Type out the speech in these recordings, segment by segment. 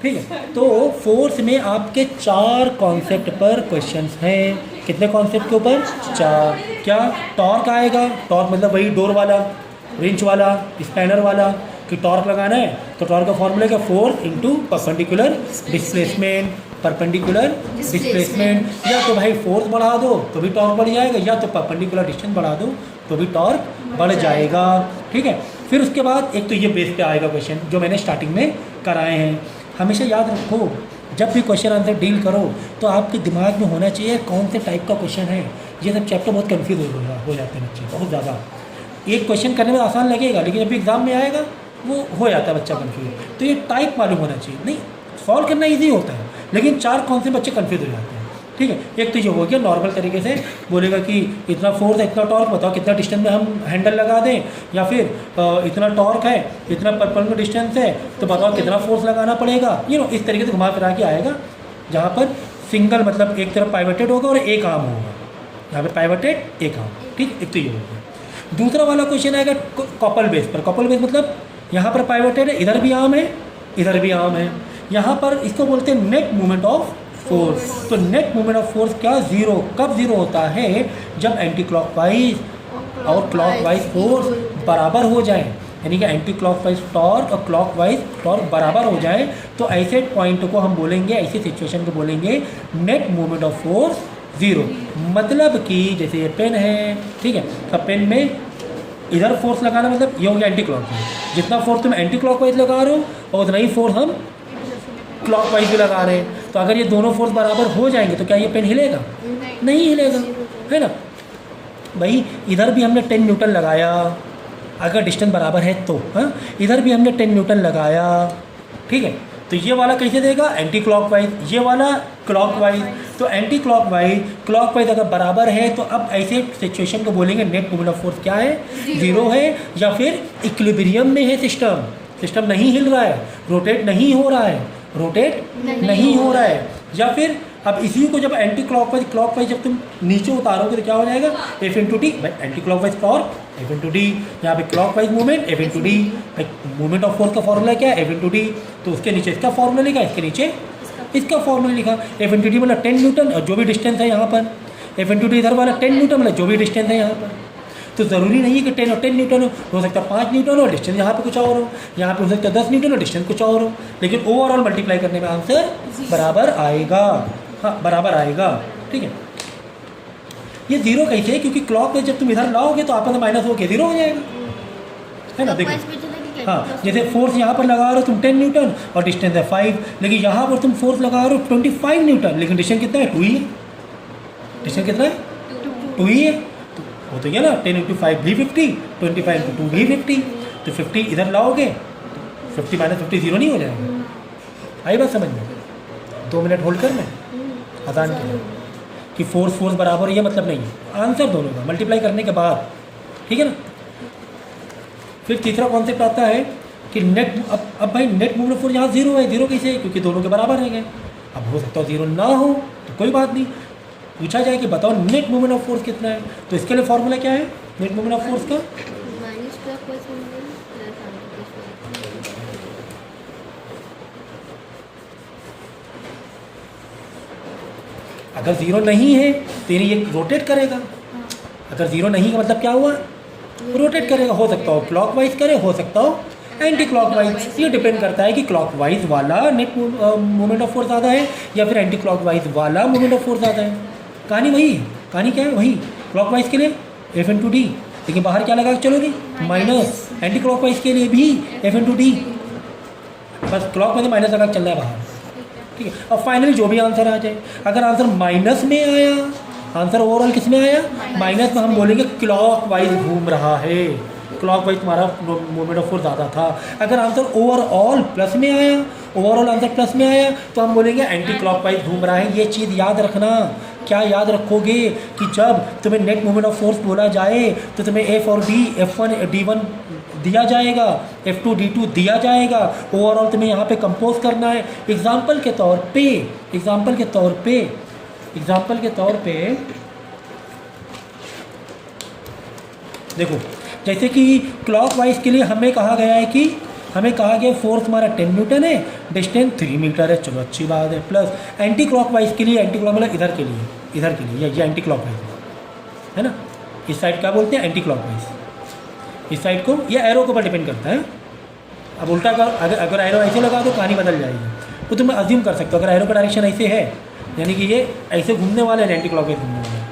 ठीक है। तो फोर्स में आपके 4 कॉन्सेप्ट पर क्वेश्चंस हैं। कितने कॉन्सेप्ट के ऊपर? 4। क्या? टॉर्क आएगा, टॉर्क मतलब वही डोर वाला, रिंच वाला, स्पैनर वाला, कि टॉर्क लगाना है तो टॉर्क का फॉर्मूला क्या? Force into perpendicular displacement, perpendicular displacement. या तो भाई फोर्स बढ़ा दो तो भी टॉर्क बढ़ जाएगा, या तो परपेंडिकुलर डिस्टेंस बढ़ा दो तो भी टॉर्क बढ़ जाएगा। ठीक है। फिर उसके बाद एक तो ये बेस पे आएगा क्वेश्चन जो मैंने स्टार्टिंग में कराए हैं। हमेशा याद रखो, जब भी क्वेश्चन आंसर डील करो तो आपके दिमाग में होना चाहिए कौन से टाइप का क्वेश्चन है। ये सब चैप्टर बहुत कन्फ्यूज हो जाते हैं बच्चे, बहुत ज़्यादा। एक क्वेश्चन करने में आसान लगेगा लेकिन जब एग्जाम में आएगा वो हो जाता है बच्चा कन्फ्यूज। तो ये टाइप मालूम होना चाहिए। नहीं, सॉल्व करना ईजी होता है लेकिन 4 कौन से बच्चे कन्फ्यूज हो जाते हैं। ठीक है। एक तो ये हो गया नॉर्मल तरीके से, बोलेगा कि इतना फोर्स है, इतना टॉर्क, बताओ कितना डिस्टेंस में हम हैंडल लगा दें, या फिर इतना टॉर्क है, इतना परपेंडिकुलर डिस्टेंस है, तो बताओ कितना फोर्स लगाना पड़ेगा। इस तरीके से घुमा फिरा के आएगा, जहाँ पर सिंगल मतलब एक तरफ पाइवटेड होगा और एक आर्म होगा, यहाँ पे पाइवटेड एक आर्म। ठीक, एक तो ये होगा। दूसरा वाला क्वेश्चन आएगा कपल बेस पर। कपल बेस मतलब यहाँ पर पाइवटेड है, इधर भी आर्म है, इधर भी आर्म है। यहाँ पर इसको बोलते हैं नेट मूवमेंट ऑफ फोर्स। तो नेट मूवमेंट ऑफ फोर्स क्या? ज़ीरो। कब ज़ीरो होता है? जब एंटी क्लॉकवाइज और क्लॉकवाइज फोर्स बराबर हो जाए, यानी कि एंटी क्लॉकवाइज टॉर्क और क्लॉकवाइज टॉर्क बराबर हो जाए, तो ऐसे पॉइंट को हम बोलेंगे, ऐसी सिचुएशन को बोलेंगे net movement of force zero. मतलब कि जैसे ये पेन है, ठीक है, अब पेन में इधर फोर्स लगाना मतलब ये हो गया एंटी क्लॉकवाइज। जितना फोर्स तुम एंटी क्लॉकवाइज लगा रहे हो और उतना ही फोर्स हम क्लॉकवाइज भी लगा रहे हैं। तो अगर ये दोनों फोर्स बराबर हो जाएंगे तो क्या ये पेन हिलेगा? नहीं हिलेगा, है ना भाई। इधर भी हमने 10 न्यूटन लगाया, अगर डिस्टेंस बराबर है तो, हाँ, इधर भी हमने 10 न्यूटन लगाया, ठीक है। तो ये वाला कैसे देगा? एंटी क्लॉकवाइज, ये वाला क्लॉकवाइज। तो एंटी क्लॉकवाइज क्लॉकवाइज अगर बराबर है तो अब ऐसे सिचुएशन को बोलेंगे नेट मूवमेंट ऑफ फोर्स क्या है? ज़ीरो है। या फिर इक्विलिब्रियम में है सिस्टम, सिस्टम नहीं हिल रहा है, रोटेट नहीं हो रहा है, रोटेट नहीं हो रहा है। या फिर अब इसी को जब एंटी क्लॉकवाइज क्लॉकवाइज जब तुम नीचे उतारोगे तो क्या हो जाएगा? F into T, anti clockwise torque F into D, यहाँ पे clockwise movement F into D. Movement of force का फॉर्मूला क्या है? F into D. तो उसके नीचे इसका फॉर्मूला लिखा, इसके नीचे इसका फॉर्मूला लिखा। एफ इंटू डी मतलब 10 न्यूटन और जो भी डिस्टेंस है यहाँ पर, एफ इंटू डी इधर वाला 10 न्यूटन मतलब जो भी डिस्टेंस है यहाँ पर। तो ज़रूरी नहीं है कि 10 और 10 न्यूटन हो सकता है 5 न्यूटन और डिस्टेंस यहाँ पे कुछ और हो, यहाँ पे हो सकता है 10 न्यूटन और डिस्टेंस कुछ और हो, लेकिन ओवरऑल मल्टीप्लाई करने में आंसर बराबर आएगा। हाँ, बराबर आएगा। ठीक है। ये ज़ीरो कैसे है? क्योंकि क्लॉक में जब तुम इधर लाओगे तो आपस में माइनस हो के ज़ीरो हो जाएगा, है ना। देखो, हाँ, जैसे फोर्स यहाँ पर लगा रहे हो तुम 10 न्यूटन और डिस्टेंस है 5, लेकिन यहाँ पर तुम फोर्स लगा रहे हो 25 न्यूटन, लेकिन डिस्टेंस कितना है? 2 ही है। डिस्टेंस कितना है? 2 ही है। वो तो ये ना 10 इंटू 5 भी 50, 25 इंटू 2 भी 50। तो 50 इधर लाओगे, 50 माइनस 50 ज़ीरो नहीं हो जाएगा। आई बात समझ में? 2 मिनट होल्ड कर, मैं आसान किया कि फोर्स बराबर, ये मतलब नहीं है। आंसर दोनों का मल्टीप्लाई करने के बाद, ठीक है ना। फिर तीसरा कॉन्सेप्ट आता है कि नेट, अब भाई नेट मूवमेंट फोर्स यहाँ ज़ीरो है। ज़ीरो कैसे है? क्योंकि दोनों के बराबर रहेंगे। अब हो सकता है ज़ीरो ना हो तो कोई बात नहीं, पूछा जाए कि बताओ नेट मूवमेंट ऑफ फोर्स कितना है। तो इसके लिए फॉर्मूला क्या है नेट मूवमेंट ऑफ फोर्स का? अगर ज़ीरो नहीं है तो ये रोटेट करेगा। अगर ज़ीरो नहीं का मतलब क्या हुआ? रोटेट करेगा। हो सकता हो क्लॉकवाइज करे, हो सकता हो एंटी क्लॉकवाइज। ये डिपेंड करता है कि क्लॉकवाइज वाला नेट मूवमेंट ऑफ फोर्स ज़्यादा है या फिर एंटी क्लॉकवाइज वाला मूवमेंट ऑफ फोर्स ज़्यादा है। कहानी वही है। कहानी क्या है? वही। क्लॉकवाइज के लिए एफ इंटू डी, लेकिन बाहर क्या लगा के चलोगे? माइनस। एंटी क्लॉकवाइज के लिए भी एफ इंटू डी, बस क्लॉकवाइज में माइनस लगा के चल रहा है बाहर। ठीक है। अब फाइनली जो भी आंसर आ जाए, अगर आंसर माइनस में आया, आंसर ओवरऑल किस में आया? माइनस में, हम बोलेंगे क्लॉकवाइज घूम रहा है, क्लॉकवाइज तुम्हारा मूवमेंट ऑफ फोर्स ज़्यादा था। अगर आंसर ओवरऑल प्लस में आया, ओवरऑल आंसर प्लस में आया, तो हम बोलेंगे एंटी क्लॉकवाइज घूम रहा है। ये चीज़ याद रखना। क्या याद रखोगे कि जब तुम्हें नेट मूवमेंट ऑफ फोर्स बोला जाए तो तुम्हें एफ और डी, F1 D1 दिया जाएगा, F2 D2 दिया जाएगा। ओवरऑल तुम्हें यहाँ पे कंपोज करना है। एग्जाम्पल के तौर पे देखो, जैसे कि क्लॉकवाइज के लिए हमें कहा गया है कि हमें कहा गया फोर्स हमारा 10 न्यूटन है, डिस्टेंस 3 मीटर है, चलो अच्छी बात है। प्लस एंटी क्लॉकवाइज के लिए, एंटी क्लॉक मतलब इधर के लिए, इधर के लिए ये एंटी क्लॉकवाइज है ना, इस साइड क्या बोलते हैं एंटी क्लॉकवाइज, इस साइड को, ये एरो के ऊपर डिपेंड करता है। अब उल्टा का अगर एरो ऐसे लगा तो कहानी बदल जाएगी, वो तुम अज्यूम कर सकते हो। अगर एरो का डायरेक्शन ऐसे है यानी कि ये ऐसे घूमने वाला है, एंटी क्लॉकवाइज घूमने वाला है।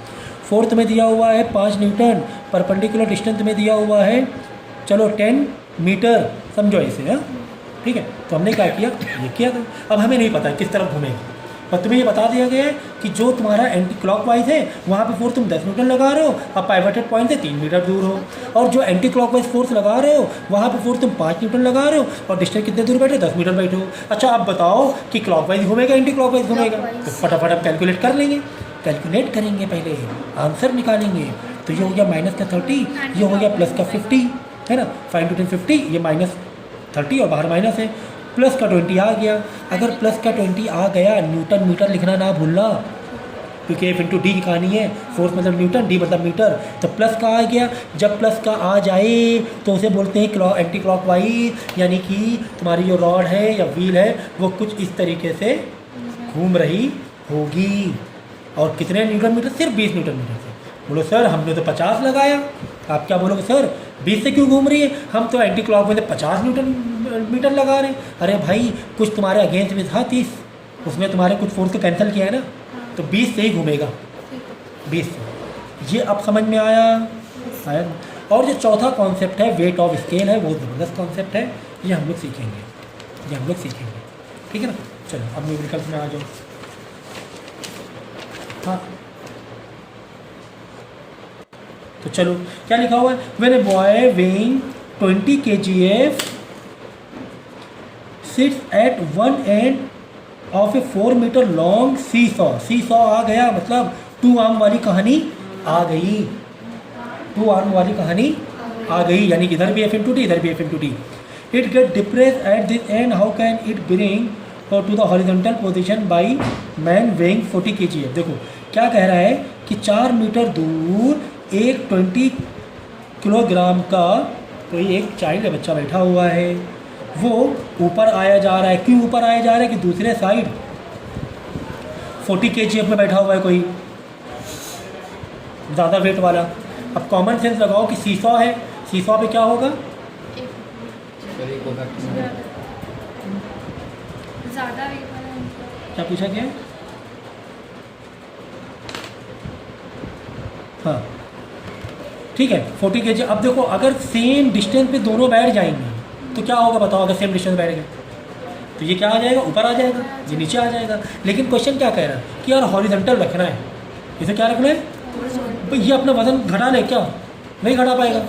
फोर्थ में दिया हुआ है 5 न्यूटन, परपेंडिकुलर डिस्टेंस में दिया हुआ है चलो 10 मीटर, समझो ऐसे है, ठीक है। तो हमने क्या किया, ये किया था। अब हमें नहीं पता किस तरफ घूमेगा, और तुम्हें ये बता दिया गया है कि जो तुम्हारा एंटी क्लॉकवाइज है वहाँ पे फोर्स तुम 10 न्यूटन लगा रहे हो, अब पाइवटेड पॉइंट से 3 मीटर दूर हो, और जो एंटी क्लॉकवाइज फोर्स लगा रहे हो वहाँ पे फोर्स तुम 5 न्यूटन लगा रहे हो, और डिस्टेंस कितने दूर बैठे, 10 मीटर बैठे हो। अच्छा आप बताओ कि क्लॉकवाइज घूमेगा एंटी क्लॉकवाइज घूमेगा, तो फटाफट आप कैलकुलेट कर लेंगे, कैलकुलेट करेंगे, पहले आंसर निकालेंगे। तो ये हो गया माइनस का 30, ये हो गया प्लस का 50, है ना, 5 × 10 50, ये माइनस 30 और बाहर माइनस है, प्लस का 20 आ गया। अगर प्लस का 20 आ गया, न्यूटन मीटर लिखना ना भूलना, क्योंकि F × D की कहानी है, फोर्स मतलब न्यूटन, D मतलब मीटर, तो प्लस का आ गया। जब प्लस का आ जाए तो उसे बोलते हैं एंटी क्लॉकवाइज, यानी कि तुम्हारी जो रॉड है या व्हील है वो कुछ इस तरीके से घूम रही होगी। और कितने न्यूटन मीटर, सिर्फ 20 न्यूटन मीटर से। बोलो सर हमने तो 50 लगाया, आप क्या बोलोगे सर 20 से क्यों घूम रही है, हम तो एंटी क्लॉकवाइज 50 न्यूटन मीटर लगा रहे हैं। अरे भाई कुछ तुम्हारे अगेंस्ट में था 30, उसमें तुम्हारे कुछ फोर्स को कैंसिल किया है ना, तो 20 से ही घूमेगा, 20 से। ये अब समझ में आया। और जो चौथा कॉन्सेप्ट है वेट ऑफ स्केल है, बहुत ज़बरदस्त कॉन्सेप्ट है, ये हम लोग सीखेंगे, ये हम लोग सीखेंगे, ठीक है ना। चलो अब न्यूमेरिकल्स में आ जाओ। हाँ तो चलो क्या लिखा हुआ है, when a boy weighing 20 kgf sits at one end of a 4 metre long seesaw, seesaw आ गया मतलब 2 आर्म वाली कहानी आ गई, 2 आर्म वाली कहानी आ गई, यानी कि इधर भी F × D, इधर भी F × D। It get depress at this end, how can it bring to the horizontal position by man weighing 40 kgf। देखो क्या कह रहा है कि 4 मीटर दूर एक 20 किलोग्राम का कोई एक चाइल्ड बच्चा बैठा हुआ है, वो ऊपर आया जा रहा है। क्यों ऊपर आया जा रहा है कि दूसरे साइड 40 kgf में बैठा हुआ है कोई ज़्यादा वेट वाला। अब कॉमन सेंस लगाओ कि सीसॉ है, सीसॉ पे क्या होगा, क्या पूछा गया, हाँ ठीक है 40 kg। अब देखो अगर सेम डिस्टेंस पे दोनों बैठ जाएंगे तो क्या होगा बताओ, अगर सेम डिस्टेंस बैठ गए तो ये क्या आ जाएगा, ऊपर आ जाएगा, ये नीचे आ जाएगा। लेकिन क्वेश्चन क्या कह रहा है कि यार हॉरिजॉन्टल रखना है, इसे क्या रखना है भाई, ये अपना वजन घटा ले, क्या नहीं घटा पाएगा,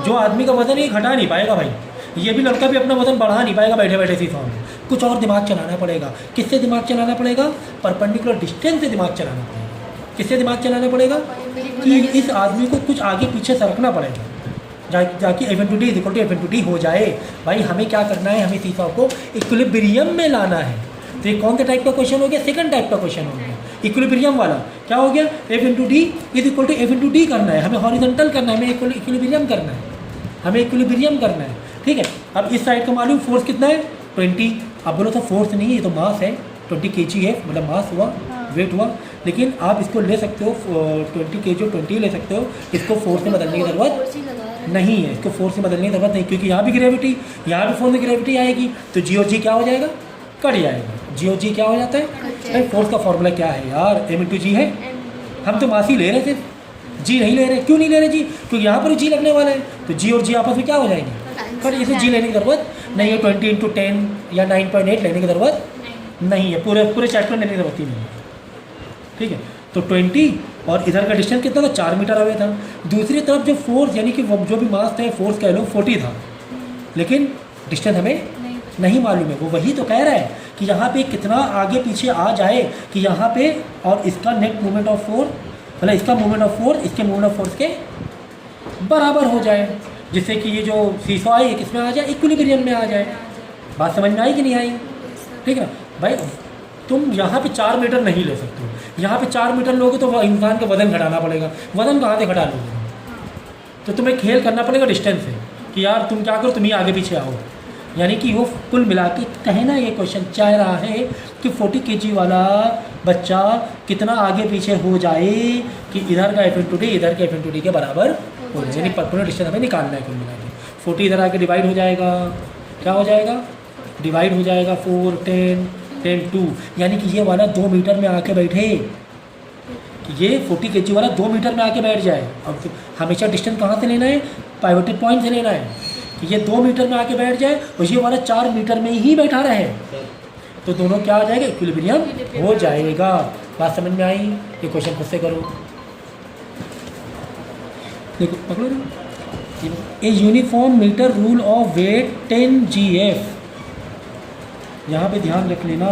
जो आदमी का वजन है घटा नहीं पाएगा भाई, ये भी लड़का भी अपना वजन बढ़ा नहीं पाएगा बैठे बैठे सीसॉ में, कुछ और दिमाग चलाना पड़ेगा। किससे दिमाग चलाना पड़ेगा, परपेंडिकुलर डिस्टेंस से दिमाग चलाना पड़ेगा। किससे दिमाग चलाना पड़ेगा कि इस आदमी को कुछ आगे पीछे सरकना पड़ेगा, जाके F × D = F × D हो जाए। भाई हमें क्या करना है, हमें सीसॉ को इक्विलिब्रियम में लाना है। तो ये कौन सा टाइप का क्वेश्चन हो गया, सेकंड टाइप का क्वेश्चन हो गया, इक्विलिब्रियम वाला। क्या हो गया, F × D = F × D करना है, हमें हॉरिजॉन्टल करना है, हमें इक्विलिब्रियम करना है, हमें इक्विलिब्रियम करना है, ठीक है। अब इस साइड का मालूम फोर्स कितना है 20। अब बोलो तो फोर्स नहीं है, ये तो मास है, 20 kg है, मतलब मास हुआ, वेट हुआ। लेकिन आप इसको ले सकते हो 20 kg 20 ले सकते हो, इसको फोर्स में बदलने की ज़रूरत नहीं है, इसको फोर्स में बदलने की ज़रूरत नहीं, क्योंकि यहाँ भी ग्रेविटी, यहाँ भी फोर्स में ग्रेविटी आएगी, तो जी और जी क्या हो जाएगा, कट जाएगा। जी और जी क्या हो जाता है भाई, फोर्स का फॉर्मूला क्या है यार, M × G है। हम तो मास ही ले रहे थे, जी नहीं ले रहे, क्यों नहीं ले रहे जी, क्योंकि यहाँ पर जी लगने वाला है, तो जी और जी आपस में क्या हो जाएंगे, कट। इसे जी लेने की ज़रूरत नहीं है, 20 × 10 या 9.8 लेने की ज़रूरत नहीं है, पूरे चैप्टर लेने की ज़रूरत ही नहीं है, ठीक है। तो 20 और इधर का डिस्टेंस कितना था, 4 मीटर अवे था। दूसरी तरफ जो फोर्स यानी कि जो भी मास था, फोर्स कह लो 40 था, लेकिन डिस्टेंस हमें नहीं मालूम है। वो वही तो कह रहा है कि यहाँ पे कितना आगे पीछे आ जाए कि यहाँ पे, और इसका नेट मूवमेंट ऑफ फोर्स, मतलब इसका मूवमेंट ऑफ फोर्स इसके मूवमेंट ऑफ फोर्स के बराबर हो जाए, जिससे कि ये जो सीसॉ है ये किसमें आ जाए, इक्विलिब्रियम में आ जाए। बात समझ में आई कि नहीं आई, ठीक है भाई। तुम यहाँ पे 4 मीटर नहीं ले सकते हो, यहाँ पे 4 मीटर लोगे तो इंसान का वजन घटाना पड़ेगा, वजन कहाँ से घटा लोगे, तो तुम्हें खेल करना पड़ेगा डिस्टेंस से कि यार तुम क्या करो, तुम ही आगे पीछे आओ। यानी कि वो कुल मिला के कहना ये क्वेश्चन चाह रहा है कि 40 kg वाला बच्चा कितना आगे पीछे हो जाए कि इधर का F/D इधर के F/D के बराबर हो जाए, यानी परपेंडिकुलर डिस्टेंस हमें निकालना है कुल मिला के। 40 इधर आके डिवाइड हो जाएगा, क्या हो जाएगा, डिवाइड हो जाएगा 4, 10, 10, 2, यानी कि ये वाला 2 मीटर में आके बैठे, कि ये 40 kg वाला 2 मीटर में आके बैठ जाए। अब हमेशा डिस्टेंस कहाँ से लेना है, पाइवोटेड पॉइंट से लेना है, कि ये 2 मीटर में आके बैठ जाए और ये वाला 4 मीटर में ही बैठा रहे, तो दोनों क्या आ जाएगा, इक्विलिब्रियम हो जाएगा। बात समझ में आई? ये क्वेश्चन खुद से करो, देखो पकड़ो ना। A uniform metre rule of weight 10 GF, यहाँ पे ध्यान रख लेना,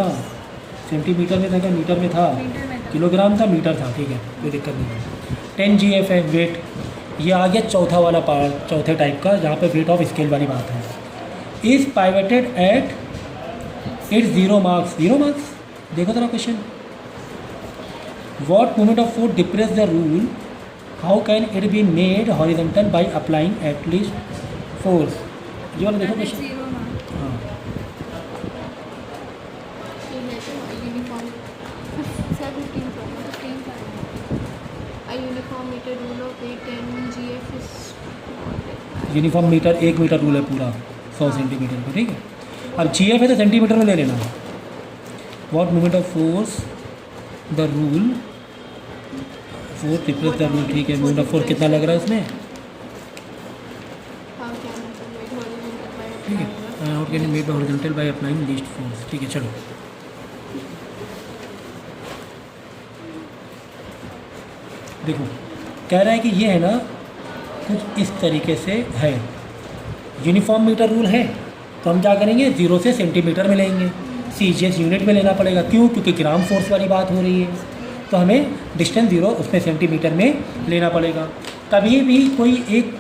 सेंटीमीटर में था क्या मीटर में था, किलोग्राम था मीटर था, ठीक है कोई दिक्कत नहीं है। 10 GF है वेट, ये आ गया चौथा वाला पार्ट, चौथे टाइप का, जहाँ पे वेट ऑफ स्केल वाली बात है। Is pivoted at its 0 marks, 0 marks. देखो जरा question, what moment of force depress the rule, how can it be made horizontal by applying at least force. ये वाला देखो क्वेश्चन, हाँ यूनिफॉर्म मीटर 1 मीटर रूल है पूरा 100 सेंटीमीटर का, ठीक है। अब GF है तो सेंटीमीटर में ले लेना। What moment of force the rule, force depress the rule, ठीक है। मोमेंट ऑफ फोर्स कितना लग रहा है उसमें, ठीक है, how can made horizontal by applying least force, ठीक है। चलो देखो, कह रहा है कि ये है ना कुछ इस तरीके से है, यूनिफॉर्म मीटर रूल है तो हम क्या करेंगे, 0 से सेंटीमीटर में लेंगे, CGS यूनिट में लेना पड़ेगा, क्यों, क्योंकि ग्राम फोर्स वाली बात हो रही है, तो हमें डिस्टेंस 0 उसमें सेंटीमीटर में लेना पड़ेगा। कभी भी कोई एक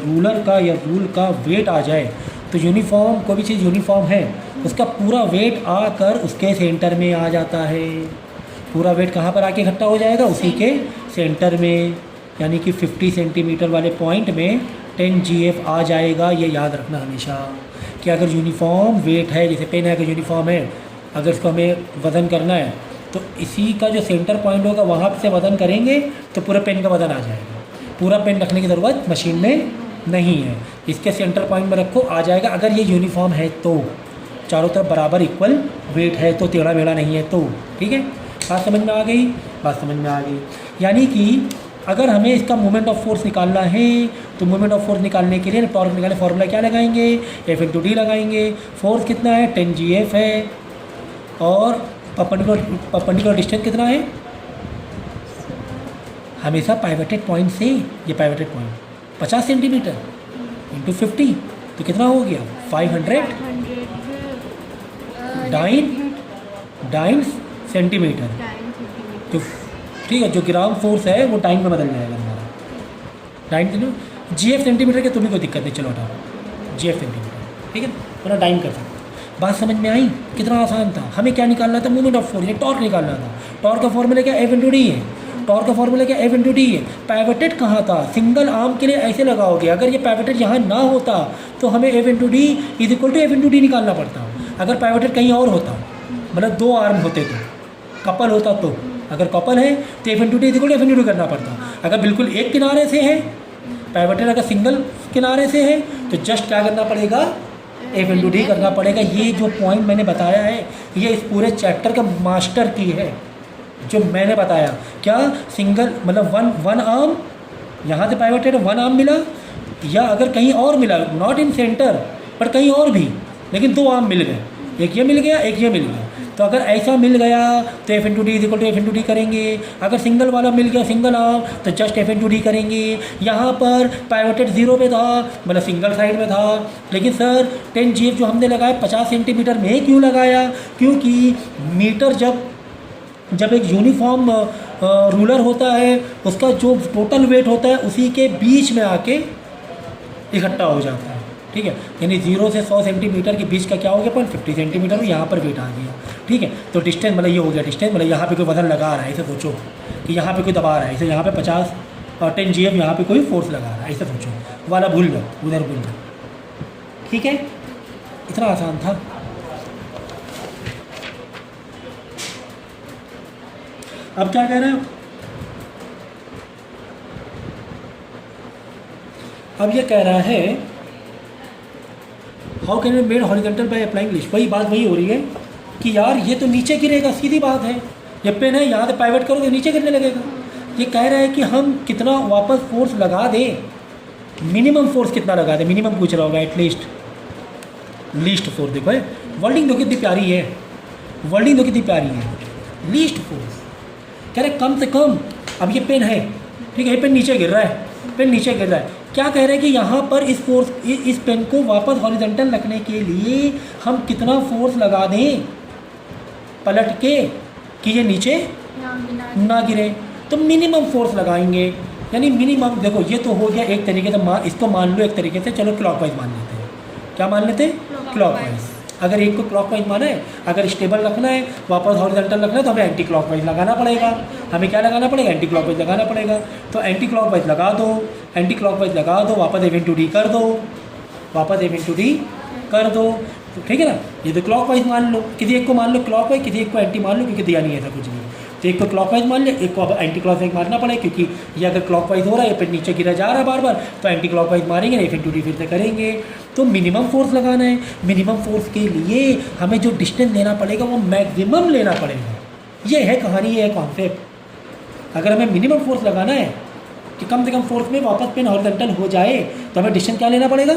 रूलर का या रूल का वेट आ जाए तो यूनिफॉर्म, कोई भी चीज़ यूनिफॉर्म है उसका पूरा वेट आकर उसके सेंटर में आ जाता है, पूरा वेट कहाँ पर आके इकट्ठा हो जाएगा, उसी के सेंटर में, यानी कि 50 सेंटीमीटर वाले पॉइंट में 10 GF आ जाएगा। ये याद रखना हमेशा कि अगर यूनिफॉर्म वेट है, जैसे पेन है अगर यूनिफॉर्म है, अगर इसको हमें वज़न करना है तो इसी का जो सेंटर पॉइंट होगा वहाँ से वज़न करेंगे तो पूरा पेन का वज़न आ जाएगा। पूरा पेन रखने की ज़रूरत मशीन में नहीं है, इसके सेंटर पॉइंट में रखो, आ जाएगा। अगर ये यूनिफॉर्म है तो, चारों तरफ बराबर इक्वल वेट है तो, टेढ़ा मेढ़ा नहीं है तो, ठीक है। बात समझ में आ गई, बात समझ में आ गई। यानी कि अगर हमें इसका मोमेंट ऑफ फोर्स निकालना है तो मोमेंट ऑफ फोर्स निकालने के लिए टॉर्क निकालने फार्मूला क्या लगाएंगे, F/D लगाएंगे। फोर्स कितना है, 10 GF है, और परपेंडिकुलर डिस्टेंस कितना है, हमेशा पाइवटेड पॉइंट से, ये पाइवटेड पॉइंट 50 सेंटीमीटर इंटू 50 तो कितना हो गया, 500 डाइन सेंटीमीटर, तो ठीक है। जो ग्राम फोर्स है वो डाइन में बदल जाएगा हमारा, डाइन किलो, GF सेंटीमीटर के तुम्हें कोई दिक्कत नहीं, चलो हटाओ GF सेंटीमीटर, ठीक है, पूरा डाइन कर सकते। बात समझ में आई, कितना आसान था। हमें क्या निकालना था, मोमेंट ऑफ फोर्स, ये टॉर्क निकालना था। टॉर्क का फॉर्मूला क्या, F/D है, टॉर्क का फॉर्मूला क्या, F/D है। पाइवटेड कहाँ था, सिंगल आर्म के लिए ऐसे लगाओगे, अगर ये पाइवटेड यहाँ ना होता तो हमें F/D is equal to F/D निकालना पड़ता। अगर पाइवटेड कहीं और होता, मतलब 2 आर्म होते तो, कपल होता तो, अगर कपल है तो F/D is equal to F/D करना पड़ता। अगर बिल्कुल एक किनारे से है पाइवटेड, अगर सिंगल किनारे से है तो जस्ट क्या करना पड़ेगा, F/D करना पड़ेगा। ये जो पॉइंट मैंने बताया है ये इस पूरे चैप्टर का मास्टर की है, जो मैंने बताया। क्या सिंगल मतलब वन आर्म, यहाँ से पाइवटेड 1 आर्म मिला, या अगर कहीं और मिला, नॉट इन सेंटर पर कहीं और भी, लेकिन 2 आर्म मिल गए, एक ये मिल गया एक ये मिल गया। तो अगर ऐसा मिल गया तो F/D is equal to F/D करेंगे। अगर सिंगल वाला मिल गया, सिंगल आर्म, तो जस्ट F/D करेंगे। यहाँ पर पाइवटेड 0 पे था, मतलब सिंगल साइड में था, लेकिन सर 10 GF जो हमने लगाया 50 सेंटीमीटर में क्यों लगाया, क्योंकि मीटर जब एक यूनिफॉर्म रूलर होता है उसका जो टोटल वेट होता है उसी के बीच में आके इकट्ठा हो जाता है, ठीक है। यानी 0 से 100 सेंटीमीटर के बीच का क्या हो गया, 50 सेंटीमीटर, यहाँ पर वेट आ गया, ठीक है। तो डिस्टेंस मतलब ये हो गया डिस्टेंस, मतलब यहाँ पे कोई वजन लगा रहा है, ऐसे सोचो कि यहाँ पे कोई दबा रहा है, ऐसे यहाँ पे 50 और 10 GF यहाँ पे कोई फोर्स लगा रहा है, ऐसे सोचो, वाला भूल जाओ, उधर भूल जाओ, ठीक है। इतना आसान था। अब क्या कह रहे हैं? अब ये कह रहा है how can be made horizontal by applying list. वही बात वही हो रही है कि यार ये तो नीचे गिरेगा, सीधी बात है। ये पेन है, यहाँ से पाइवट करो तो नीचे गिरने लगेगा। ये कह रहा है कि हम कितना वापस फोर्स लगा दें, मिनिमम फोर्स कितना लगा दें। मिनिमम पूछ रहा होगा, एटलीस्ट लीस्ट फोर्स। देखो है वर्डिंग, दो कितनी प्यारी है, वर्डिंग दो कितनी प्यारी है। लीस्ट फोर्स कह रहे कम से कम। अब ये पेन है, ठीक है, ये पेन नीचे गिर रहा है, पेन नीचे गिर रहा है। क्या कह रहे हैं कि यहाँ पर इस फोर्स, इस पेन को वापस हॉरिजॉन्टल रखने के लिए हम कितना फोर्स लगा दें पलट के कि ये नीचे ना गिरे। तो मिनिमम फोर्स लगाएंगे, यानी मिनिमम। देखो ये तो हो गया एक तरीके से, इसको मान लो एक तरीके से। चलो क्लॉकवाइज मान लेते हैं। क्या मान लेते हैं? क्लॉकवाइज। अगर एक को क्लॉकवाइज माना है, अगर स्टेबल रखना है, वापस हॉरिजॉन्टल रखना है, तो हमें एंटी क्लॉकवाइज लगाना पड़ेगा। हमें क्या लगाना पड़ेगा? एंटी क्लॉकवाइज लगाना पड़ेगा। तो एंटी क्लॉकवाइज लगा दो, एंटी क्लॉकवाइज लगा दो, वापस एफ इंटू डी कर दो, वापस एफ इंटू डी कर दो। तो ठीक है ना, ये तो क्लॉकवाइज मान लो, किसी एक को मान लो क्लॉकवाइज, किसी एक को एंटी मान लो, क्योंकि दिया नहीं है ऐसा कुछ नहीं। तो एक को क्लॉकवाइज मान लिया, एक को अब एंटी क्लॉकवाइज मारना पड़ेगा, क्योंकि ये अगर क्लॉकवाइज हो रहा है, ये फिर नीचे गिरा जा रहा है बार बार, तो एंटी क्लॉकवाइज मारेंगे, एफ इंटू डी फिर से करेंगे। तो मिनिमम फोर्स लगाना है। मिनिमम फोर्स के लिए हमें जो डिस्टेंस लेना पड़ेगा वो मैक्सिमम लेना पड़ेगा। ये है कहानी, ये है कॉन्सेप्ट। अगर हमें मिनिमम फोर्स लगाना है कि कम से कम फोर्स में वापस पेन हॉरिजॉन्टल हो जाए, तो हमें डिस्टेंस क्या लेना पड़ेगा?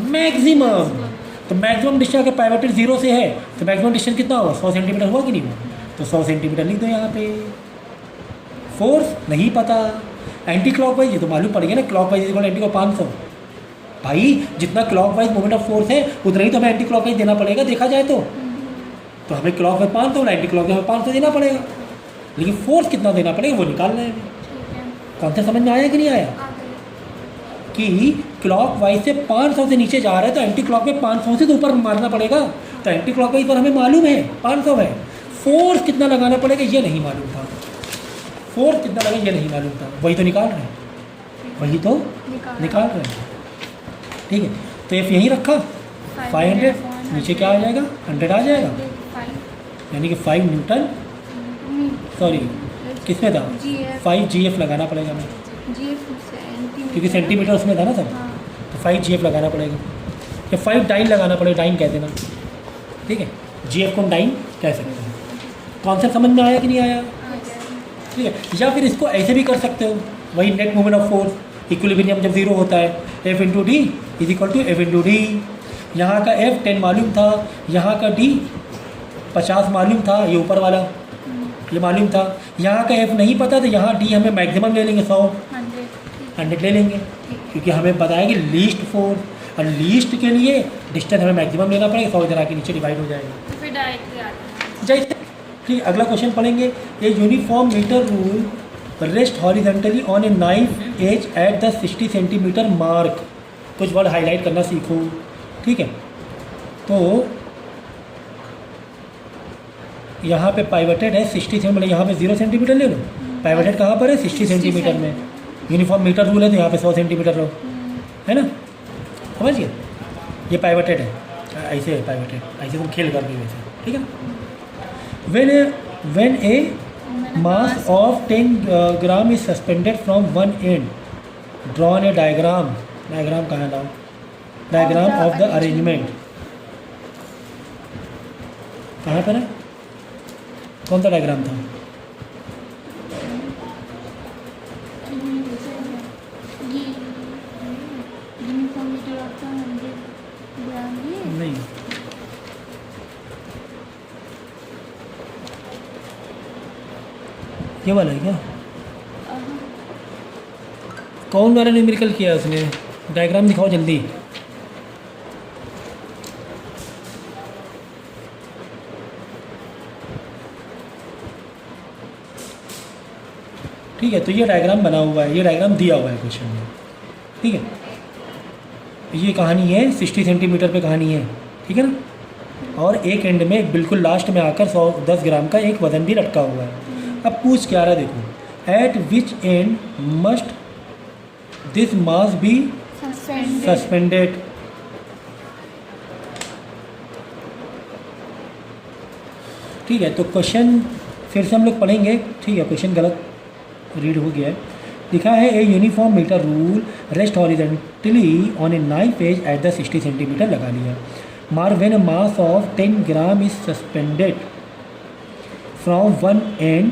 मैक्सिमम। तो मैक्सिमम डिस्टेंस अगर पाइवटेड 0 से है, तो मैक्सिमम डिस्टेंस कितना होगा? 100 सेंटीमीटर हुआ कि नहीं हुआ? तो 100 सेंटीमीटर लिख दो यहाँ पे। फोर्स नहीं पता, एंटी क्लॉकवाइज ये तो मालूम पड़ेगा ना, क्लॉकवाइज इक्वल एंटी को 500। भाई जितना क्लॉकवाइज मोमेंट ऑफ फोर्स है उतना ही तो हमें एंटी क्लॉकवाइज देना पड़ेगा, देखा जाए तो हमें क्लॉकवाइज 500 एंटी क्लॉकवाइज 500 देना पड़ेगा। लेकिन फोर्स कितना देना पड़ेगा वो निकालना है। कॉन्सेप्ट समझ में आया कि नहीं आया? कि क्लॉकवाइज से 500 से नीचे जा रहा है तो एंटी क्लॉकवाइज 500 से तो ऊपर मारना पड़ेगा। तो एंटी क्लॉकवाइज पर हमें मालूम है 500 है, फोर्स कितना लगाना पड़ेगा ये नहीं मालूम था। फोर्स कितना लगेगा ये नहीं मालूम था, वही तो निकाल रहे हैं, वही तो निकाल रहे हैं। ठीक है, तो एफ यहीं रखा 500, नीचे क्या आ जाएगा? 100 आ जाएगा, यानी कि 5 न्यूटन, सॉरी किस में था? 5 GF लगाना पड़ेगा हमें, क्योंकि सेंटीमीटर उसमें था ना सब। तो 5 GF लगाना पड़ेगा, या 5 डाइन लगाना पड़ेगा, डाइन कह देना। ठीक है, GF को हम डाइन कह सकते हैं। कॉन्सेप्ट समझ में आया कि नहीं आया? ठीक है, या फिर इसको ऐसे भी कर सकते हो, वही net moment of force, equilibrium जब 0 होता है, F into D is equal to F into D. यहाँ का F 10 मालूम था, यहाँ का D 50 मालूम था, ये ऊपर वाला ये मालूम था। यहाँ का F नहीं पता तो यहाँ D हमें मैक्सिमम ले लेंगे, 100 ले लेंगे, क्योंकि हमें पता है कि लीस्ट फोर्स, और लीस्ट के लिए डिस्टेंस हमें मैक्सिमम लेना पड़ेगा, 100 इधर आके नीचे डिवाइड हो जाएगा। फिर डायरेक्टली आता है। जैसे ठीक, अगला क्वेश्चन पढ़ेंगे। A uniform metre rule rest horizontally on a knife edge at the 60 centimetre mark. कुछ वर्ड हाईलाइट करना सीखो, ठीक है। तो यहाँ पे पाइवटेड है 60 सेंटीमीटर, मतलब यहाँ पे 0 सेंटीमीटर ले लो। पाइवटेड कहाँ पर है? 60 सेंटीमीटर में। यूनिफॉर्म मीटर रूल है तो यहाँ पे 100 सेंटीमीटर लो, है ना, समझिए। ये पाइवटेड है, ऐसे है पाइवटेड, ऐसे तुम खेल कर रही वैसे, ठीक है ना। When a mass of 10 gram is suspended from one end, draw a diagram. Diagram कहाँ लाओ? Diagram of the arrangement. कहाँ पर है? कौन सा डायग्राम था? नहीं, ये वाला है क्या? कौन वाला न्यूमेरिकल किया उसने? डायग्राम दिखाओ जल्दी। ठीक है, तो ये डायग्राम बना हुआ है, ये डायग्राम दिया हुआ है क्वेश्चन में, ठीक है। ये कहानी है 60 सेंटीमीटर पे कहानी है, ठीक है ना। और एक एंड में बिल्कुल लास्ट में आकर 10 ग्राम का एक वजन भी लटका हुआ है। अब पूछ क्या रहा देखो, eight which and must this mass be suspended. ठीक है, तो क्वेश्चन फिर से हम लोग पढ़ेंगे। ठीक है, क्वेश्चन गलत रीड हो गया है। लिखा है a uniform metre rule rest horizontally on a knife edge at the 60 centimetre लगा लिया। मार when mass of 10 gram is suspended from one end,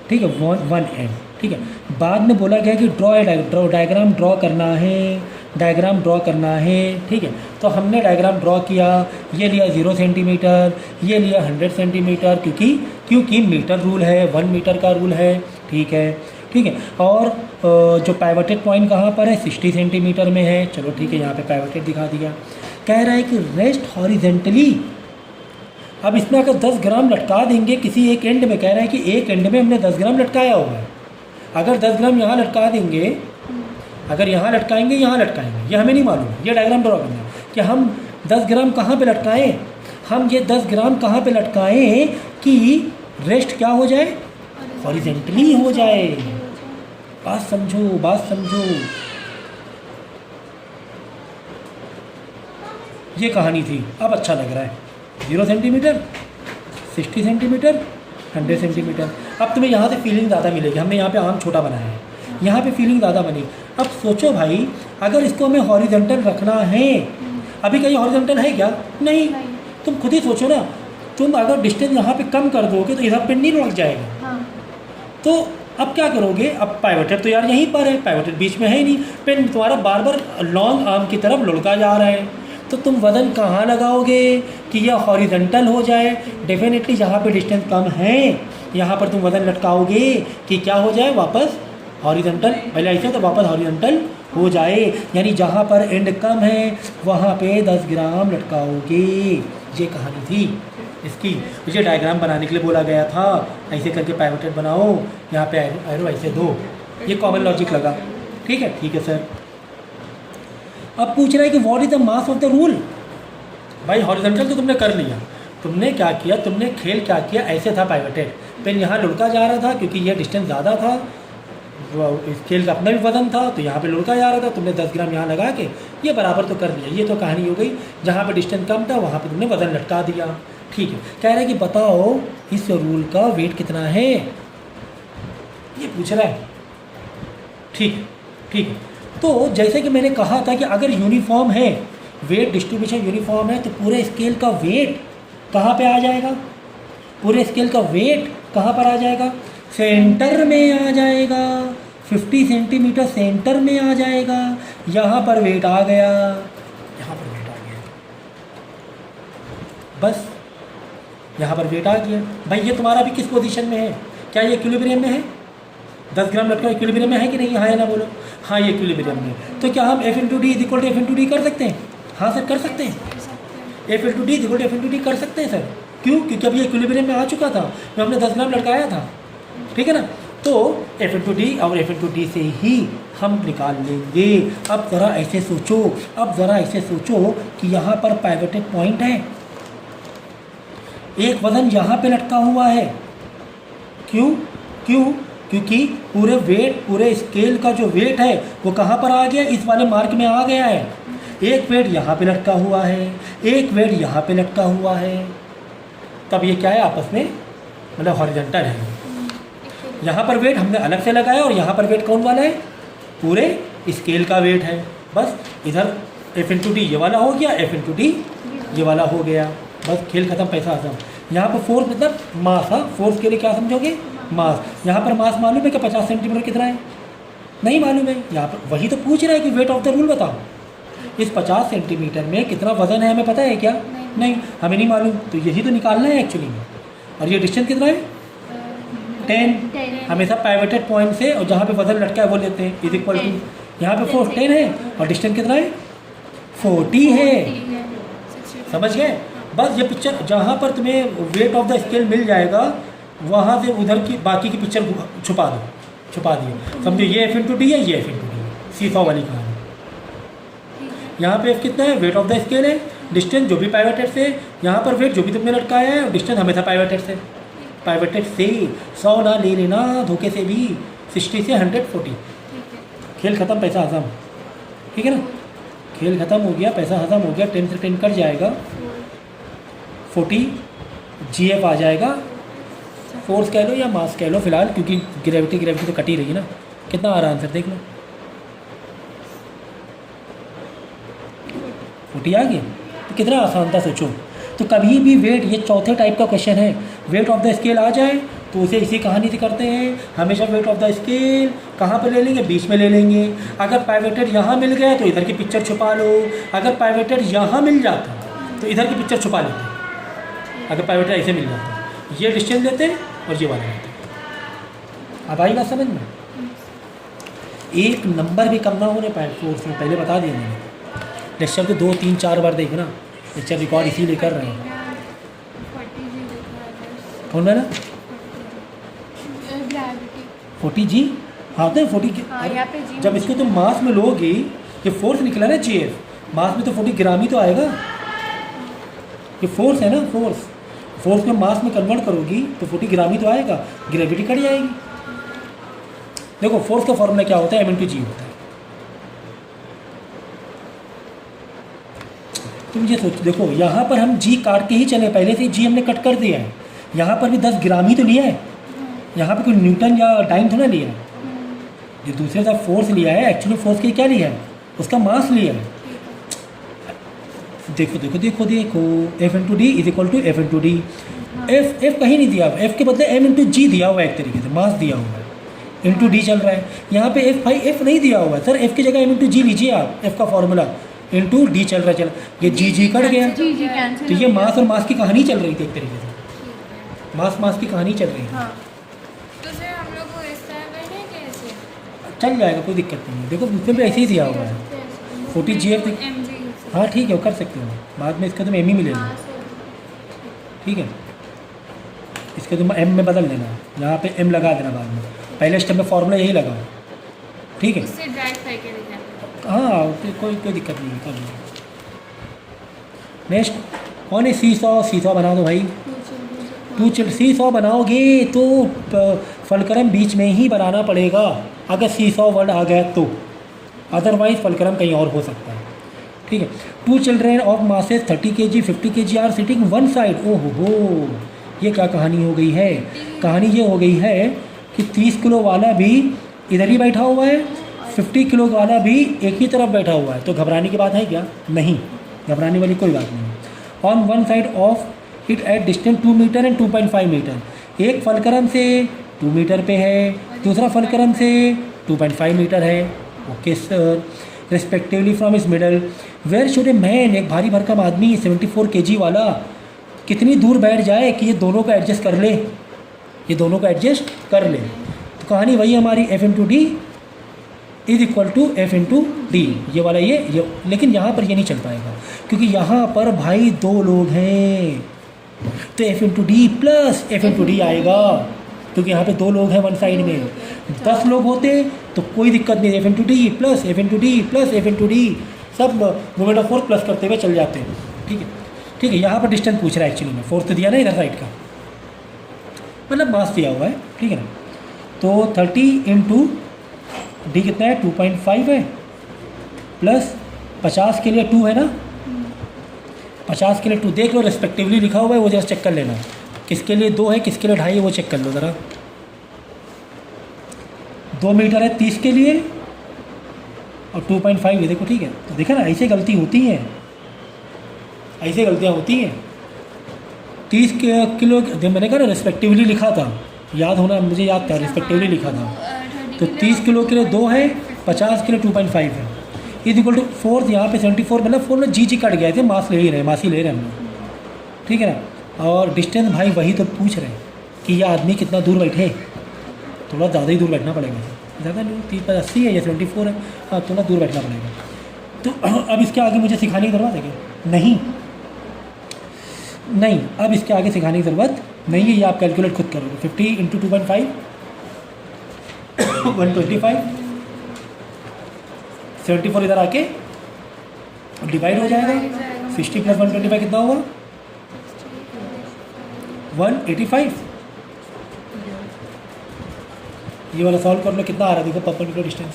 ठीक है, वन एंड। ठीक है, बाद में बोला गया कि डायग्राम ड्रॉ करना है, डायग्राम ड्रॉ करना है। ठीक है, तो हमने डायग्राम ड्रॉ किया, ये लिया 0 सेंटीमीटर, ये लिया 100 सेंटीमीटर, क्योंकि मीटर रूल है, 1 मीटर का रूल है। ठीक है, ठीक है, और जो पाइवटेड पॉइंट कहाँ पर है, 60 सेंटीमीटर में है। चलो ठीक है, यहाँ पे पाइवटेड दिखा दिया। कह रहा है कि रेस्ट हॉरिजेंटली। अब इसमें अगर 10 ग्राम लटका देंगे किसी एक एंड में, कह रहा है कि एक एंड में हमने 10 ग्राम लटकाया हुआ है, अगर 10 ग्राम यहाँ लटका देंगे, अगर यहाँ लटकाएंगे, यहाँ लटकाएंगे, ये हमें नहीं मालूम, ये डायग्राम ड्रॉ करना है कि हम 10 ग्राम कहाँ पे लटकाएं, हम ये 10 ग्राम कहाँ पे लटकाएं कि रेस्ट क्या हो जाए, हॉरिजेंटली हो जाए। बात समझो, बात समझो, ये कहानी थी। अब अच्छा लग रहा है, 0 सेंटीमीटर, 60 सेंटीमीटर, 100 सेंटीमीटर। अब तुम्हें यहाँ से फीलिंग ज़्यादा मिलेगी। हमने यहाँ पे आम छोटा बनाया है, यहाँ पे फीलिंग ज़्यादा बनी। अब सोचो भाई, अगर इसको हमें हॉरिजॉन्टल रखना है, अभी कहीं हॉरिजॉन्टल है क्या, नहीं। तुम खुद ही सोचो ना, तुम अगर डिस्टेंस यहाँ पे कम कर दोगे तो इधर पे नहीं लग जाएगा। तो अब क्या करोगे, अब पाइवटेड तो यार यहीं पर है, पाइवटेड बीच में है ही नहीं, पेन तुम्हारा बार बार लॉन्ग आर्म की तरफ लुढ़का जा रहा है, तो तुम वज़न कहाँ लगाओगे कि यह हॉरिजॉन्टल हो जाए। डेफिनेटली जहाँ पे डिस्टेंस कम है यहाँ पर तुम वज़न लटकाओगे कि क्या हो जाए, वापस हॉरिजॉन्टल, पहले ऐसे तो वापस हॉरिजॉन्टल हो जाए। यानी जहाँ पर एंड कम है वहाँ पे 10 ग्राम लटकाओगे। ये कहानी थी इसकी। मुझे डायग्राम बनाने के लिए बोला गया था, ऐसे करके पाइवटेड बनाओ, यहाँ पे एरो ऐसे दो, ये कॉमन लॉजिक लगा। ठीक है सर। अब पूछ रहा है कि what is the mass of the rule. भाई हॉरिजॉन्टल तो तुमने कर लिया, तुमने क्या किया, तुमने खेल क्या किया, ऐसे था पाइवटेड, पेन यहाँ लुढ़का जा रहा था क्योंकि यह डिस्टेंस ज़्यादा था, स्केल का अपना भी वजन था, तो यहाँ पे लुढ़का जा रहा था, तुमने 10 ग्राम यहाँ लगा के ये बराबर तो कर दिया। ये तो कहानी हो गई, जहाँ पे डिस्टेंस कम था वहाँ पे तुमने वजन लटका दिया। ठीक है, कह रहा है कि बताओ इस रूल का वेट कितना है, ये पूछ रहा है। ठीक है, तो जैसे कि मैंने कहा था कि अगर यूनिफॉर्म है, वेट डिस्ट्रीब्यूशन यूनिफॉर्म है, तो पूरे स्केल का वेट कहाँ पे आ जाएगा, पूरे स्केल का वेट कहाँ पर आ जाएगा, सेंटर में आ जाएगा। 50 सेंटीमीटर सेंटर में आ जाएगा। यहाँ पर वेट आ गया, यहाँ पर वेट आ गया, बस यहाँ पर वेट आ गया। भाई ये तुम्हारा भी किस पोजीशन में है, क्या ये इक्विलिब्रियम में है, 10 ग्राम लटका इक्विलिब्रियम में है कि नहीं, हाँ या ना बोलो, हाँ ये इक्विलिब्रियम में। तो क्या हम F/D = F/D कर सकते हैं, हाँ सर कर सकते हैं, F/D = F/D कर सकते हैं सर। क्यों, क्योंकि अब ये इक्विलिब्रियम में आ चुका था, जो हमने 10 ग्राम लटकाया था, ठीक है ना। तो F/D और F/D से ही हम निकाल लेंगे। अब ज़रा ऐसे सोचो, कि यहाँ पर पाइवटेड पॉइंट है, एक वज़न यहाँ पे लटका हुआ है, क्योंकि पूरे स्केल का जो वेट है वो कहाँ पर आ गया, इस वाले मार्क में आ गया है। एक वेट यहाँ पे लटका हुआ है, एक वेट यहाँ पे लटका हुआ है, तब ये क्या है, आपस में मतलब हॉरिजॉन्टल है। यहाँ पर वेट हमने अलग से लगाया और यहाँ पर वेट कौन वाला है, पूरे स्केल का वेट है। बस इधर F/D ये वाला हो गया, F/D ये वाला हो गया, बस खेल खत्म, पैसा खत्म। यहाँ पर फोर्स मतलब मास, हाँ फोर्स के लिए क्या समझोगे, मास। यहाँ पर मास मालूम है कि 50 सेंटीमीटर कितना है, नहीं मालूम है। यहाँ पर वही तो पूछ रहा है कि वेट ऑफ द रूल बताओ, इस 50 सेंटीमीटर में कितना वजन है हमें पता है क्या, नहीं हमें नहीं मालूम, तो यही तो निकालना है एक्चुअली में। और ये डिस्टेंस कितना है, 10। हमेशा पाइवटेड पॉइंट से और जहाँ पे वजन लटका है वो लेते हैं, इज इक्वल टू, यहाँ पे फोर्स 10 है और डिस्टेंस कितना है, 40 है। समझ गए। बस ये पिक्चर जहाँ पर तुम्हें वेट ऑफ द स्केल मिल जाएगा, वहाँ से उधर की बाकी की पिक्चर छुपा दिए। समझो ये F/D है, ये F/D है, सीसॉ वाली कहानी। यहाँ पे F कितना है, वेट ऑफ द स्केल है, डिस्टेंस जो भी पाइवटेड से, यहाँ पर वेट जो भी तुमने लटकाया है, और डिस्टेंस हमेशा पाइवटेड से 100 ना ले लेना धोखे से भी, 60 से 140। खेल ख़त्म, पैसा हजम, ठीक है ना, खेल ख़त्म हो गया, पैसा हजम हो गया, 10 से 10 कट जाएगा, 40 GF आ जाएगा, फोर्स कह लो या मास कह लो फिलहाल, क्योंकि ग्रेविटी तो कटी रही ना। कितना आ रहा है आंसर देख लो, 40 आ गया। तो कितना आसान था सोचो। तो कभी भी वेट, ये चौथे टाइप का क्वेश्चन है, वेट ऑफ द स्केल आ जाए तो उसे इसी कहानी से करते हैं। हमेशा वेट ऑफ द स्केल कहाँ पर ले लेंगे, बीच में ले लेंगे। अगर पाइवेटेड यहाँ मिल गया तो इधर की पिक्चर छुपा लो, अगर पाइवेटेड यहाँ मिल जाता तो इधर की पिक्चर छुपा लेते। अगर पाइवेटेड ऐसे मिल जाता, ये डिस्टेंस लेते और ये वाला लेते। अब आई बात समझ में? एक नंबर भी कम ना होने पाए फोर्स में, पहले बता दिया मैंने। लेक्चर तो 2 3 4 बार देखना, लेक्चर रिकॉर्ड इसीलिए कर रहे हैं। कौन है ना 40G? हाँ तो 40 जब इसको तुम मास में लोगे, ये फोर्स निकला ना GF, मास में तो 40 ग्राम ही तो आएगा। ये फोर्स है ना, फोर्स में मास में कन्वर्ट करोगी तो 40 ग्राम ही तो आएगा, ग्रेविटी कट जाएगी। देखो फोर्स का फॉर्मूला क्या होता है, m×g होता है। तुम ये सोच, देखो यहाँ पर हम g काट के ही चले, पहले से ही g हमने कट कर दिया है। यहाँ पर भी 10 ग्राम ही तो लिया है, यहाँ पे कोई न्यूटन या टाइम थोड़ा लिया है। जो दूसरे तरफ फोर्स लिया है, एक्चुअली फोर्स के क्या लिया है, उसका मास लिया है। देखो देखो देखो देखो, F×d is equal to F×d। F कहीं नहीं दिया हुआ, F के बदले m×g दिया हुआ है, एक तरीके से मास दिया हुआ है, इंटू डी चल रहा है। यहाँ पे F भाई F नहीं दिया हुआ है सर, F की जगह m×g लीजिए आप, F का फॉर्मूला इंटू डी चल रहा है, ये जी कट गया। तो ये मास और मास की कहानी चल रही थी एक तरीके से, मास की कहानी चल रही है। चल जाएगा, कोई दिक्कत नहीं है। देखो उसमें भी ऐसे ही दिया हुआ है 40G। हाँ ठीक है, वो कर सकते हो, बाद में इसका तुम m ही मिलेगा, ठीक है। इसके तुम m में बदल देना, यहाँ पे m लगा देना बाद में, पहले स्टेप में फॉर्मूला यही लगाओ, ठीक है। हाँ कोई दिक्कत नहीं है, कर लो। नेक्स्ट कौन है, सीसॉ बना दो भाई। सीसॉ बनाओगे तो फलक्रम बीच में ही बनाना पड़ेगा, अगर सीसॉ वर्ड आ गया तो, अदरवाइज फलक्रम कहीं और हो सकता है, ठीक है। 2 children of masses 30 kg 50 kg are sitting one side. ओहो हो, ये क्या कहानी हो गई है? कहानी ये हो गई है कि 30 किलो वाला भी इधर ही बैठा हुआ है, 50 किलो वाला भी एक ही तरफ बैठा हुआ है। तो घबराने की बात है क्या? नहीं, घबराने वाली कोई बात नहीं। On one side of it at distance 2 metre and 2.5 metre. एक फलक्रम से 2 मीटर पे है, दूसरा फलक्रम से 2.5 मीटर है। ओके सर, रिस्पेक्टिवली फ्रॉम इस middle where should a man, एक भारी भरकम आदमी 74 kg वाला कितनी दूर बैठ जाए कि ये दोनों को एडजस्ट कर ले, ये दोनों को एडजस्ट कर ले। तो कहानी वही हमारी F×d is equal to F×d, ये वाला ये, लेकिन यहाँ पर ये नहीं चल पाएगा क्योंकि यहाँ पर भाई 2 लोग हैं, तो F×d प्लस F×d आएगा, क्योंकि यहाँ पे 2 लोग हैं वन साइड में। 10 लोग होते तो कोई दिक्कत नहीं, F×d plus F×d plus F×d, सब मोमेंट ऑफ फोर्स प्लस करते हुए चल जाते हैं, ठीक है। ठीक है, यहाँ पर डिस्टेंस पूछ रहा है एक्चुअली में, फोर्स तो दिया ना इधर साइड का, मतलब मास दिया हुआ है, ठीक है ना। तो 30 इंटू डी कितना है, 2.5 है, प्लस 50 के लिए 2 है ना, 50 के लिए 2 देख लो, रेस्पेक्टिवली लिखा हुआ है वो जरा चेक कर लेना, किसके लिए 2 है किसके लिए 2.5 है वो चेक कर लो ज़रा। 2 मीटर है 30 के लिए और 2.5 है, देखो ठीक है। तो देखा ना, ऐसे गलती होती है, ऐसे गलतियाँ होती हैं। 30 किलो मैंने कहा ना रेस्पेक्टिवली लिखा था, याद होना, मुझे याद था रेस्पेक्टिवली लिखा था। तो 30 किलो के लिए 2 है, 50 के लिए 2.5 है, इज इक्वल टू 4, यहाँ पे 74, मतलब 4 में जी कट गए थे, मास ले ही रहे, मास ही ले रहे हम, ठीक है ना। और डिस्टेंस भाई वही तो पूछ रहे हैं कि ये आदमी कितना दूर बैठे, थोड़ा ज़्यादा ही दूर बैठना पड़ेगा, ज़्यादा नहीं, 30-80 है या 74 है, हाँ थोड़ा दूर बैठना पड़ेगा। तो अब इसके आगे मुझे सिखाने की ज़रूरत है क्या? नहीं, अब इसके आगे सिखाने की ज़रूरत नहीं है, ये आप कैलकुलेट खुद करोगे। 50 इंटू 2.5 125, 74 इधर आके डिवाइड हो जाएगा, 60 प्लस 125 कितना होगा, 185। ये वाला सॉल्व कर लो, कितना आ रहा है देखो, परपेंडिकुलर डिस्टेंस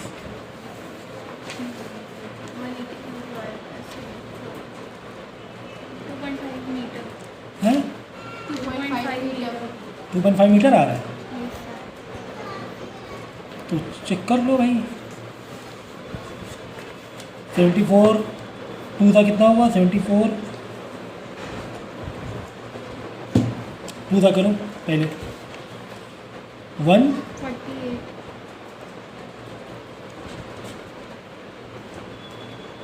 है 2.5 मीटर आ रहा है, तो चेक कर लो भाई। 74 2 था कितना हुआ, 74 2 था करो पहले 1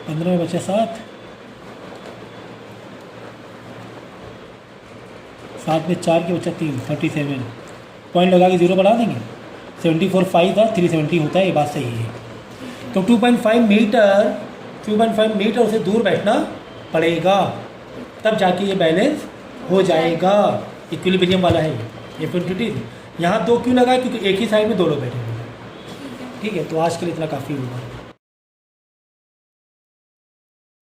15 में बचा 7 में 4 के बचा 3 37 पॉइंट लगा के 0 बढ़ा देंगे। 74 5 था 370 होता है, ये बात सही है। तो 2.5 मीटर उसे दूर बैठना पड़ेगा, तब जाके ये बैलेंस हो जाएगा। इक्विलिब्रियम वाला है ये क्वांटिटी। यहाँ 2 क्यों लगा है, क्योंकि एक ही साइड में 2 लोग बैठे हुए हैं। ठीक है, तो आज के लिए इतना काफ़ी होगा।